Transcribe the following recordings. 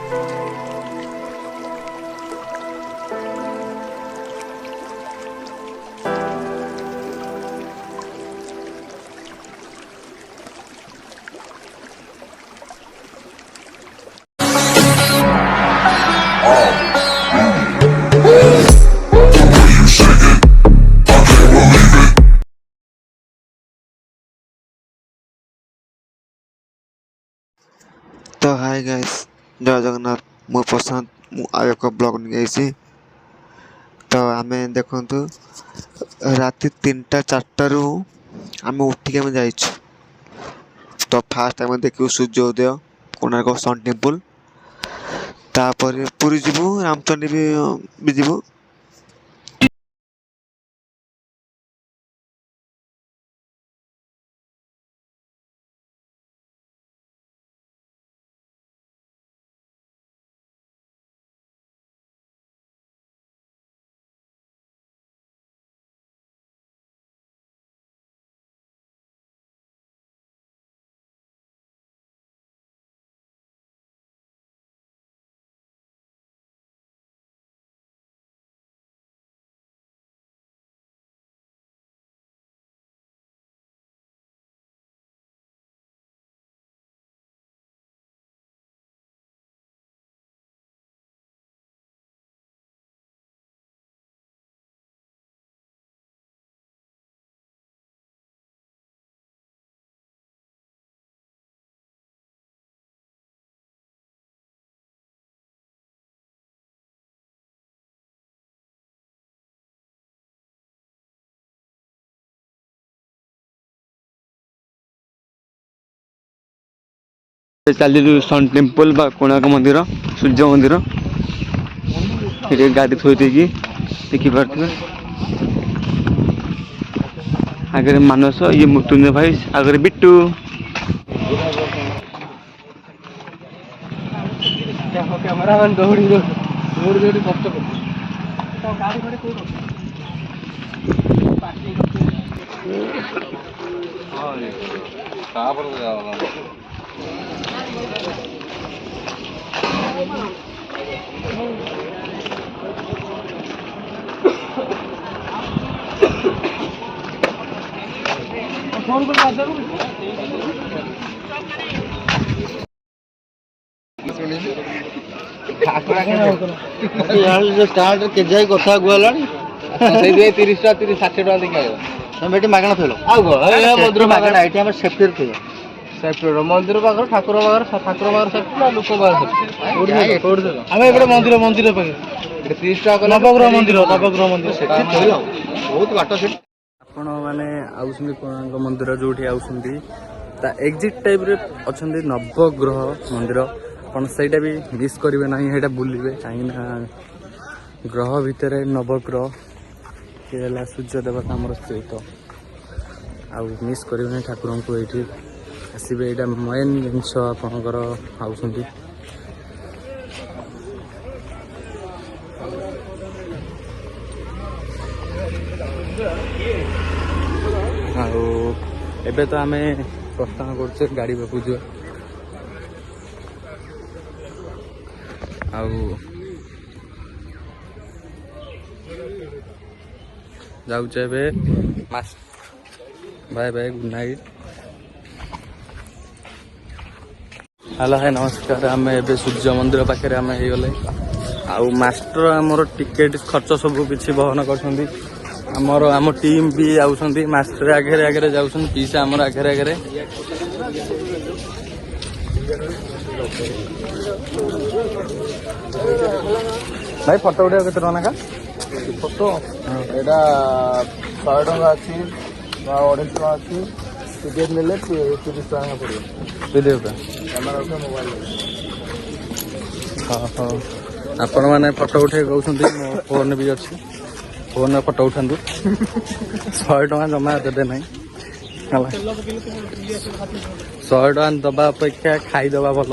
तो hi guys, जय जगन्नाथ। मु प्रशांत मु आउ एक ब्लॉग नहीं तो आम देखु राति 3टा 4टारू आम उठिक आम जाइए। तो फास्ट आम देखू सूर्योदय कोणार्क सन टेम्पल, तापर पुरी जीवु, रामचंडी भी जीवु। चलू सन टेम्पल बा कोणार्क मंदिर, सूर्य मंदिर। ये गाड़ी थोड़ी देखी पारे आगे मानस, ये मृत्युंजय भाई, आगे बिट्टू। कैमरामैन दौड़ी दौड़ी कष्ट फोन स्टार्ट केजाई कथा गुला 30 टा 60 टका देखा बेटी मागणा थलो मंदिर मागणा एठी हमर सेफ्टी थे। सेफ्टी मंदिर पाखर ठाकुर पाखर सेफ्टी लोक पाखर आमे एबे मंदिर पाखे 30 टका नवग्रह मंदिर सेठी थलो बहुत बाटा से आपण माने आउसंदी कोणार्क मंदिर जोठी आउसंदी ता एग्जिट टाइप रे अछंदी नवग्रह मंदिर। अपन सहीटा भी मिस करेंगे ना, यहाँ बुलवे कहीं ग्रह भितर नवग्रह ये सूर्य देवता आमर स्थित आउ मिस करेंगे ना ठाकुर को ये आसवे। यहाँ मेन जिनस आपणकर आउसंदी एबे तो आम प्रस्थान करछे गाड़ी पाखु जा जाऊचे bye bye good night. Hello hi नमस्कार। आम ए सूर्य मंदिर पाखे आम हो गले आउ मास्टर आमर टिकेट खर्च सब किसी बहन कर आम टीम भी आउसंदी मास्टर आगे आगे जाऊँ पीसा आमर आगे आगे भाई फोटो उठा के टका फोटो यहाँ 100 टका अच्छी 250 टका अच्छी टिकेट ने 30 टका पड़े पीडीएफ कैमेरा उठा मोबाइल। हाँ हाँ आपण मैंने फोटो उठे कहते मो फोन भी अच्छी फोन में फोटो उठातु 100 टका जमा देते ना 100 टका दबा अपेक्षा खाईदबा भल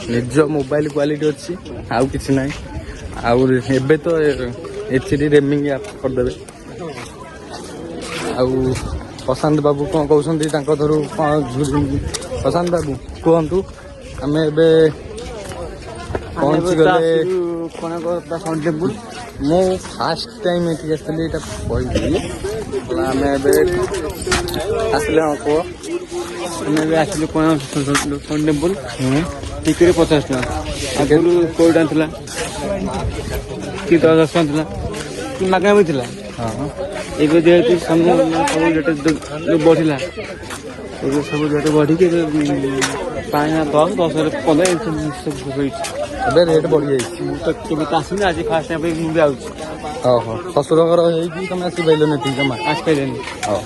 निज मोबाइल क्वालिटी अच्छी आउ कि ना आबे तो एचडी रेमिंग आप करदे। आउ प्रशांत बाबू कौन कहते धरू कौन प्रशांत बाबू कहतु आम ए ପହଞ୍ଚିଗଲେ ସନ୍ ଟେମ୍ପୁଲ। ମୁଁ ଫାଷ୍ଟ ଟାଇମ୍ ଏଠିକି ଆସିଥିଲି ଏଇଟା କହିଥିଲି। ଆମେ ଏବେ ଆସିଲେ ହଁ କୁହ। ଆମେ ଏବେ ଆସିଲୁ ସନ୍ ଟେମ୍ପୁଲ ଟିକେଟ୍ 50 ଟଙ୍କା। ଆଗରୁ କୋଉଟା ଥିଲା କି 10 ଟଙ୍କା ଥିଲା କି ମାଗଣା ବି ଥିଲା। ଏବେ ଯେହେତୁ ସବୁ ରେଟ୍ ବଢ଼ିଲା, ଏବେ ସବୁ ରେଟ୍ ବଢ଼ିକି ଏବେ 5, 10, 15 ସବୁ ହେଇଛି। ଏବେ ରେଟ୍ ବଢ଼ିଯାଇଛି। ମୁଁ ତ କେବେ ତ ଆସିନି, ଆଜି ଫାଷ୍ଟ ଟାଇମ୍ ପାଇଁ ମୁଁ ବି ଆଉଛି। ଓହୋ, ଶ୍ୱଶୁରଙ୍କର ହେଇକି ତମେ ଆସିପାରିଲନି ଏତିକି ଜମା? ଆସିପାରିଲିନି। ହଉ।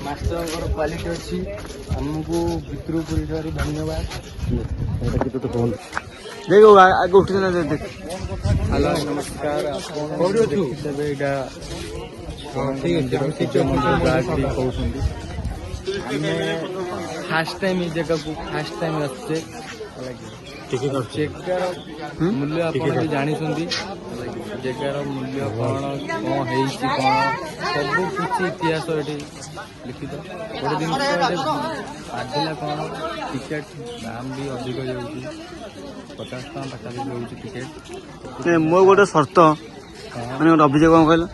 ମାଷ୍ଟରଙ୍କର କ୍ୱାଲିଟି ଅଛି, ଆମକୁ ଭିତରକୁ ପୁରେଇଥିବାରୁ ଧନ୍ୟବାଦ। ଦେଖ ଆଗ ଉଠି ହ୍ୟାଲୋ ନମସ୍କାର। ଆପଣ ଦେଖିଥିବେ ଏଇଟା କହୁଛନ୍ତି। ଆମେ ଫାଷ୍ଟ ଟାଇମ୍ ଏଇ ଜାଗାକୁ ଫାଷ୍ଟ ଟାଇମ୍ ଆସୁଛେ। ଜାଗାର ମୂଲ୍ୟ ଆପଣ ବି ଜାଣିଛନ୍ତି। ଜାଗାର ମୂଲ୍ୟ କ'ଣ ହେଇଛି, କ'ଣ ସବୁ କିଛି ଇତିହାସ ଏଠି ଲିଖିତ। ଗୋଟେ ଜିନିଷ ଏଠି ବାଧିଲା କ'ଣ, ଟିକେଟ୍ ଦାମ୍ ବି ଅଧିକ ଯାଉଛି, 50 ଟଙ୍କା ପାଖାପାଖି ରହୁଛି ଟିକେଟ୍। ମୋ ଗୋଟେ ସର୍ତ୍ତ ମାନେ ଗୋଟେ ଅଭିଯୋଗ କ'ଣ କହିଲ,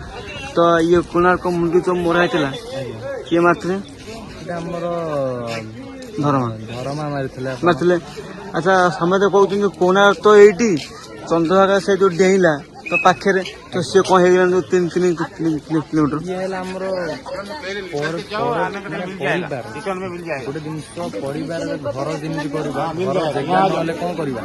ତ ଇଏ କୋଣାର୍କ ମୁଣ୍ଡି ଯେଉଁ ମରା ହେଇଥିଲା କିଏ ମାରିଥିଲେ? ଏଇଟା ଆମର ଧରମା ମାରିଥିଲେ। ଆଚ୍ଛା, ସମସ୍ତେ କହୁଛନ୍ତି କୋଣାର୍କ ତ ଏଇଠି, ଚନ୍ଦ୍ରଭାଗା ସେ ଯେଉଁ ଡେଇଁଲା ତ ପାଖରେ, ତ ସିଏ କ'ଣ ହେଇଗଲାଣି 3 କିଲୋମିଟର? ଇଏ ହେଲା ଆମର ପରିବାର। ଗୋଟେ ଜିନିଷ ପରିବାରରେ ଘର ଯେମିତି କରିବା, ଘର ଜାଗା ନହେଲେ କ'ଣ କରିବା,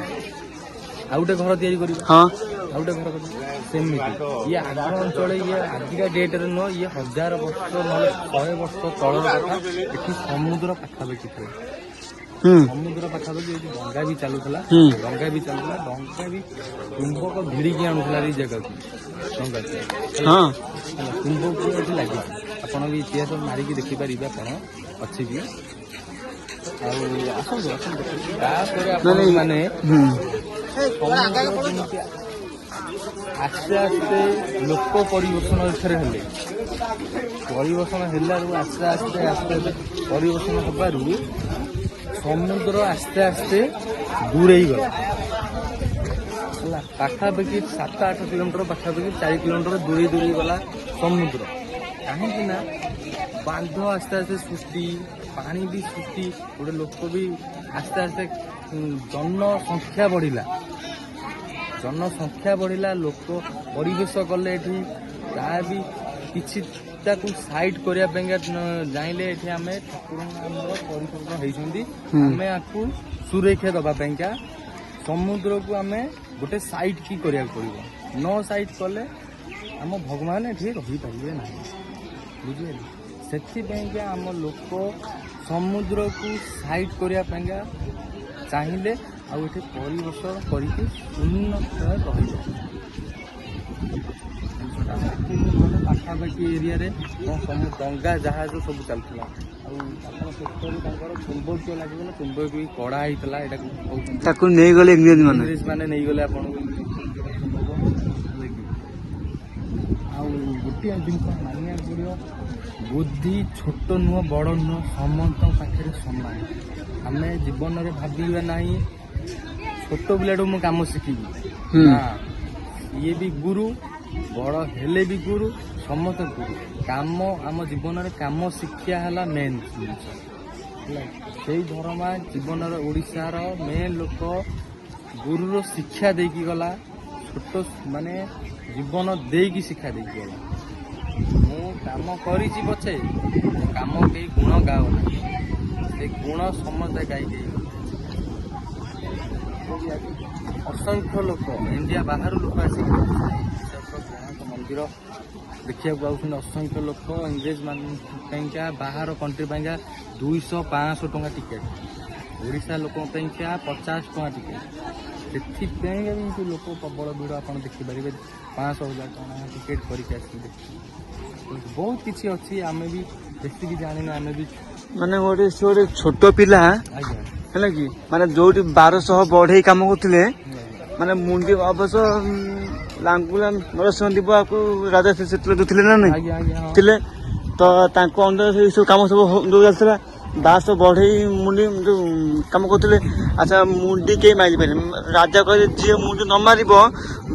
ଆଉ ଗୋଟେ ଘର ତିଆରି କରିବା। ହଁ, ଆଉ ଗୋଟେ ଘର କରିବା। ସେମିତି ଇଏ ଆଗ ଅଞ୍ଚଳ, ଇଏ ଆଜିକା ଡେଟ୍ରେ ନୁହଁ, ଇଏ 1000 ବର୍ଷ ନହେଲେ 100 ବର୍ଷ ତଳର କଥା। ଏଠି ସମୁଦ୍ର ପାଖାପାଖି ଥିଲା। ସମୁଦ୍ର ପାଖାପାଖି ଏଠି ଡଙ୍ଗା ବି ଚାଲୁଥିଲା। ଡଙ୍ଗା ବି ଚୁମ୍ବକ ଭିଡ଼ିକି ଆଣୁଥିଲା ଏଇ ଜାଗାକୁ। ଡଙ୍ଗା ଚୁମ୍ବକ ଏଠି ଲାଗିଛି। ଆପଣ ବି ଇତିହାସ ମାରିକି ଦେଖିପାରିବେ, ଆପଣ ଅଛି ବି। ଆଉ ଆସନ୍ତୁ ତାପରେ ଆପଣ ମାନେ ଆସ୍ତେ ଆସ୍ତେ ଲୋକ ପରିବର୍ତ୍ତନ ଏଠାରେ ହେଲେ। ପରିବର୍ତ୍ତନ ହେଲାରୁ ଆସ୍ତେ ଆସ୍ତେ ପରିବର୍ତ୍ତନ ହେବାରୁ ସମୁଦ୍ର ଆସ୍ତେ ଆସ୍ତେ ଦୂରେଇ ଗଲା ହେଲା। ପାଖାପାଖି 7-8 କିଲୋମିଟର, ପାଖାପାଖି 4 କିଲୋମିଟର ଦୂରେଇ ଗଲା ସମୁଦ୍ର। କାହିଁକି ନା ବାନ୍ଧ ଆସ୍ତେ ଆସ୍ତେ ସୃଷ୍ଟି, ପାଣି ବି ସୃଷ୍ଟି, ଗୋଟେ ଲୋକ ବି ଆସ୍ତେ ଆସ୍ତେ ଜନସଂଖ୍ୟା ବଢ଼ିଲା, ଲୋକ ପରିବେଶ କଲେ ଏଠି। ତାହା ବି କିଛି ତାକୁ ସାଇଡ୍ କରିବା ପାଇଁକା ଜାଣିଲେ ଏଠି ଆମେ ଠାକୁରଙ୍କ ଆମର ପରିପୂର୍ଣ୍ଣ ହେଇଛନ୍ତି। ଆମେ ଆକୁ ସୁରକ୍ଷା ଦେବା ପାଇଁକା ସମୁଦ୍ରକୁ ଆମେ ଗୋଟେ ସାଇଡ୍ କି କରିବାକୁ ପଡ଼ିବ। ସାଇଡ୍ କଲେ ଆମ ଭଗବାନ ଏଠି ରହିପାରିବେ ନାହିଁ, ବୁଝିପାରିଲେ? ସେଥିପାଇଁକା ଆମ ଲୋକ ସମୁଦ୍ରକୁ ସାଇଡ୍ କରିବା ପାଇଁକା ଚାହିଁଲେ, ଆଉ ଏଠି ପରିବେଶ କରିକି ଉନ୍ନତରେ ରହିବ। ପାଖାପାଖି ଏରିଆରେ ଡଙ୍ଗା ଜାହାଜ ସବୁ ଚାଲୁଥିଲା। ଆଉ ଆପଣ ସେଠାରୁ ତାଙ୍କର ଚୁମ୍ବକୀୟ ଲାଗିଗଲା, ଚୁମ୍ବକ ବି କଡ଼ା ହେଇଥିଲା। ଏଟାକୁ ତାକୁ ନେଇଗଲେ ଇଂରେଜ ମାନେ ନେଇଗଲେ ଆପଣଙ୍କୁ। ଆଉ ଗୋଟିଏ ଜିନିଷ ମାନିବାକୁ ପଡ଼ିବ, ବୁଦ୍ଧି ଛୋଟ ନୁହଁ, ବଡ଼ ନୁହଁ, ସମସ୍ତଙ୍କ ପାଖରେ ସମାନ। ଆମେ ଜୀବନରେ ଭାବିବା ନାହିଁ ଛୋଟ ପିଲାଠୁ ମୁଁ କାମ ଶିଖିବି, ନା, ଇଏ ବି ଗୁରୁ, ବଡ଼ ହେଲେ ବି ଗୁରୁ, ସମସ୍ତେ ଗୁରୁ। କାମ ଆମ ଜୀବନରେ କାମ ଶିକ୍ଷା ହେଲା ମେନ୍ ଜିନିଷ ହେଲା। ସେଇ ଧରମା ଜୀବନର ଓଡ଼ିଶାର ମେନ୍ ଲୋକ ଗୁରୁର ଶିକ୍ଷା ଦେଇକି ଗଲା। ଛୋଟ ମାନେ ଜୀବନ ଦେଇକି ଶିକ୍ଷା ଦେଇକି ଗଲା। ମୁଁ କାମ କରିଛି ପଛେ, କାମ କେହି ଗୁଣ ଗାଅ ନାହିଁ, ସେ ଗୁଣ ସମସ୍ତେ ଗାଇକି ଅସଂଖ୍ୟ ଲୋକ ଇଣ୍ଡିଆ ବାହାରୁ ଲୋକ ଆସିକି କୋଣାର୍କ ମନ୍ଦିର ଦେଖିବାକୁ ଆଉଛନ୍ତି। ଅସଂଖ୍ୟ ଲୋକ ଇଂରେଜ ମାନଙ୍କ ପାଇଁକା, ବାହାର କଣ୍ଟ୍ରି ପାଇଁକା 200-500 ଟଙ୍କା ଟିକେଟ୍, ଓଡ଼ିଶା ଲୋକଙ୍କ ପାଇଁକା 50 ଟଙ୍କା ଟିକେଟ୍। ସେଥିପାଇଁ କିନ୍ତୁ ଲୋକ ପ୍ରବଳ ଭିଡ଼ ଆପଣ ଦେଖିପାରିବେ। 500-1000 ଟଙ୍କା ଟିକେଟ୍ କରିକି ଆସିବେ। ବହୁତ କିଛି ଅଛି, ଆମେ ବି ବେଶୀ କିଛି ଜାଣିନୁ ଆମେ ବି। ମାନେ ଗୋଟେ ସେ ଗୋଟେ ଛୋଟ ପିଲା ଆଜ୍ଞା ହେଲା କି ମାନେ ଯୋଉଠି 1200 ବଢେଇ କାମ କରୁଥିଲେ ମାନେ ମୁଣ୍ଡି ଅବଶ୍ୟ ଲାଙ୍ଗୁଳା ନରସିଂହ ଦେବକୁ ରାଜା ସେତେବେଳେ ଥିଲେ ନା ନାଇଁ ଆଜ୍ଞା ଆଜ୍ଞା ହଁ। ଥିଲେ ତ ତାଙ୍କ ଅଣ୍ଡର ସେଇ ସବୁ କାମ ସବୁ ଯୋଉ ଚାଲିଥିଲା 1200 ବଢେଇ ମୁଣ୍ଡି ଯୋଉ କାମ କରୁଥିଲେ। ଆଚ୍ଛା ମୁଣ୍ଡି କେହି ମାରି ପାରିବେ ରାଜା କହିଲେ ଯିଏ ମୁଣ୍ଡି ନ ମାରିବ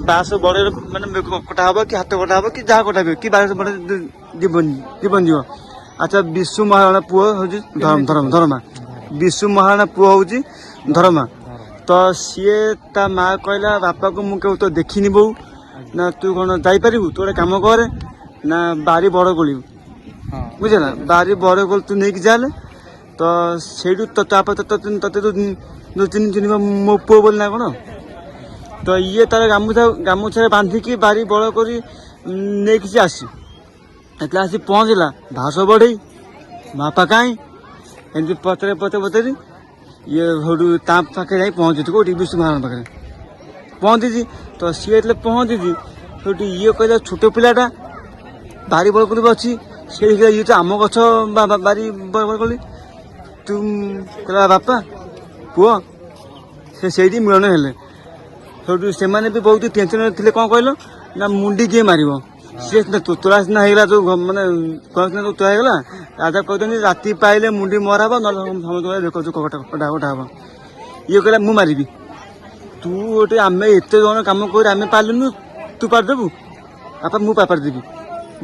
1200 ବଢେଇ ମାନେ କଟା ହବ କି ହାତ କଟା ହବ କି ଯାହା କଟା ହବ କି 1200 ବଢେଇ ଜୀବନ ଯିବ। ଆଚ୍ଛା ବିଶୁ ମହାରଣା ପୁଅ ହଉଛି ଧର୍ମା ବିଶୁ ମହାରଣା ପୁଅ ହଉଛି ଧର୍ମା। ତ ସିଏ ତା ମା କହିଲା ବାପାକୁ ମୁଁ କେଉଁ ତ ଦେଖିନି ବୋଉ ନା ତୁ କଣ ଯାଇପାରିବୁ ତୁ ଗୋଟେ କାମ କରେ ନା ବାରି ବଡ ଗୋଳିବୁ ବୁଝିଲ ନା ବାରି ବଡ ଗୋଳି ତୁ ନେଇକି ଚାଲେ। ତ ସେଇଠୁ ତାପରେ ତତେ ଚିହ୍ନିବ ମୋ ପୁଅ ବୋଲି ନା କଣ। ତ ଇଏ ତାର ଗାମୁଛାରେ ବାନ୍ଧିକି ବାରି ବଳ କରି ନେଇକି ସେ ଆସି ଯେତେବେଳେ ଆସି ପହଞ୍ଚିଲା 1200 ବଢେଇ ବାପା କାହିଁ ଏମିତି ପଚାରି ଇଏ ସେଠୁ ତା ପାଖରେ ଯାଇ ପହଞ୍ଚିଛି କୋଉଠି ବିଶୁ ମହାରଣା ପାଖରେ ପହଞ୍ଚିଛି। ତ ସିଏ ଯେତେବେଳେ ପହଞ୍ଚିଛି ସେଠୁ ଇଏ କହିଲା ଛୋଟ ପିଲାଟା ବାରି ବଳ କରି ଅଛି ସେ ଇଏ ତ ଆମ ଗଛ ବାରି ବଳ କଲି ତୁ କହିଲା ବାପା ପୁଅ ସେ ସେଇଠି ମିଳନ ହେଲେ। ସେଠୁ ସେମାନେ ବି ବହୁତ ଟେନସନରେ ଥିଲେ କଣ କହିଲ ନା ମୁଣ୍ଡି କିଏ ମାରିବ ସିଏ ତୋଳା ସିନା ହେଇଗଲା ଯୋଉ ମାନେ ତୋଳା ହେଇଗଲା ରାଜା କହିଛନ୍ତି ରାତି ପାଇଲେ ମୁଣ୍ଡି ମରାହବ ନହେଲେ ସମସ୍ତଙ୍କୁ କଟା ହବ। ଇଏ କହିଲା ମୁଁ ମାରିବି ତୁ ଗୋଟେ ଆମେ ଏତେ ଜଣ କାମ କରି ଆମେ ପାରିଲୁନୁ ତୁ ପାରିଦେବୁ ବାପା ମୁଁ ପାରିଦେବି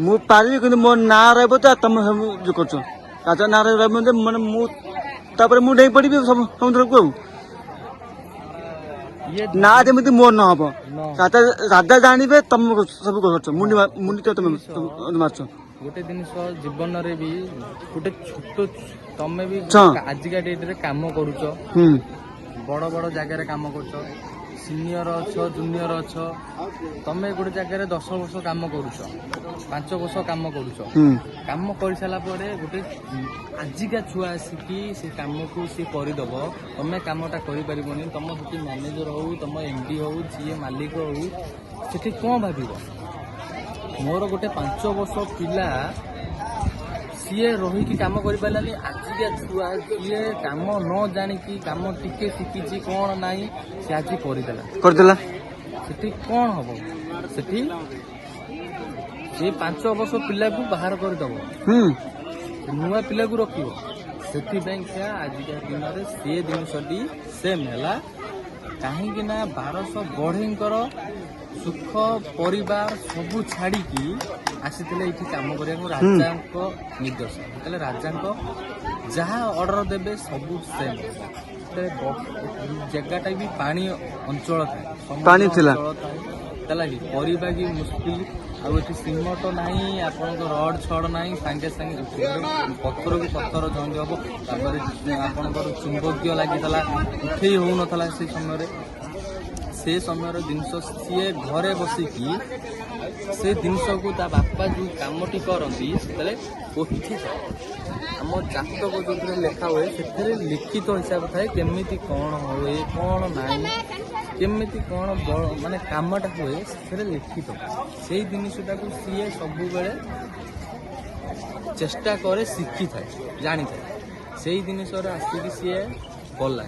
ମୁଁ ପାରିବି କିନ୍ତୁ ମୋ ନାଁ ରହିବ ତ ତମେ ସବୁ ଯୋଉ କରୁଛ ରାଜା ନାଁ ରହିବ ମାନେ ମୁଁ ତାପରେ ମୁଁ ଡେଇଁ ପଡିବି ସମୁଦ୍ରକୁ ଆଉ ନା ଯେମିତି ମୋର ନ ହବ ରାଜା ଜାଣିବେ ତମେ ସବୁ କରୁଛ ମୁଣ୍ଡି ତମେ ମାରୁଛ। ଗୋଟେ ଜିନିଷ ଜୀବନରେ ବି ଗୋଟେ ଛୋଟ ତମେ ବି ଆଜିକା ଡେଟରେ କାମ କରୁଛ ବଡ ବଡ ଜାଗାରେ କାମ କରୁଛ ସିନିୟର ଅଛ ଜୁନିୟର ଅଛ ତମେ ଗୋଟେ ଜାଗାରେ 10 ବର୍ଷ କାମ କରୁଛ 5 ବର୍ଷ କାମ କରୁଛ କାମ କରିସାରିଲା ପରେ ଗୋଟେ ଆଜିକା ଛୁଆ ଆସିକି ସେ କାମକୁ ସେ କରିଦବ ତମେ କାମଟା କରିପାରିବନି ତମ ସେଠି ମ୍ୟାନେଜର ହଉ ତମ MD ହଉ ଯିଏ ମାଲିକ ହଉ ସେଠି କଣ ଭାବିବ। ମୋର ଗୋଟେ 5 ବର୍ଷ ପିଲା ସିଏ ରହିକି କାମ କରିପାରିଲାନି ଆଜିକା ଛୁଆ ସିଏ କାମ ନ ଜାଣିକି କାମ ଟିକେ ଶିଖିଛି କଣ ନାହିଁ ସେ ଆଜି କରିଦେଲା ସେଠି କଣ ହବ ସେଠି ସେ 5 ବର୍ଷ ପିଲାକୁ ବାହାର କରିଦବ ନୂଆ ପିଲାକୁ ରଖିବ। ସେଥିପାଇଁ ଆଜିକା ଦିନରେ ସେ ଜିନିଷଟି ସେମ୍ ହେଲା କାହିଁକି ନା 1200 ବଢେଇଙ୍କର ସୁଖ ପରିବାର ସବୁ ଛାଡିକି ଆସିଥିଲେ ଏଇଠି କାମ କରିବାକୁ ରାଜାଙ୍କ ନିର୍ଦ୍ଦେଶ ହେଲେ ରାଜାଙ୍କ ଯାହା ଅର୍ଡର ଦେବେ ସବୁ ସେମ୍ ଜାଗାଟା ବି ପାଣି ଅଞ୍ଚଳ ଥାଏ ପାଣି ଥିଲା ହେଲା କି କରିବା କି ମୁସ୍କିଲ ଆଉ ଏଠି ସିମଟ ନାହିଁ ଆପଣଙ୍କ ରଡ ଛଡ଼ ନାହିଁ ସାଙ୍ଗେ ସାଙ୍ଗେ ପଥରକୁ ପଥର ଜଙ୍ଗ ହବ ତାପରେ ଆପଣଙ୍କର ଚୁମ୍ବକୀୟ ଲାଗିଥିଲା ଉଠେଇ ହଉନଥିଲା ସେ ସମୟର ଜିନିଷ ସିଏ ଘରେ ବସିକି ସେ ଜିନିଷକୁ ତା ବାପା ଯୋଉ କାମଟି କରନ୍ତି ସେତେବେଳେ ପୋଥି ଆମ ଜାତକ ଯୋଉଥିରେ ଲେଖା ହୁଏ ସେଥିରେ ଲିଖିତ ହିସାବ ଥାଏ କେମିତି କଣ ହୁଏ କଣ ନାହିଁ କେମିତି କଣ ମାନେ କାମଟା ହୁଏ ସେଥିରେ ଲିଖିତ ସେଇ ଜିନିଷଟାକୁ ସିଏ ସବୁବେଳେ ଚେଷ୍ଟା କରେ ଶିଖିଥାଏ ଜାଣିଥାଏ ସେଇ ଜିନିଷରେ ଆସିକି ସିଏ ଗଲା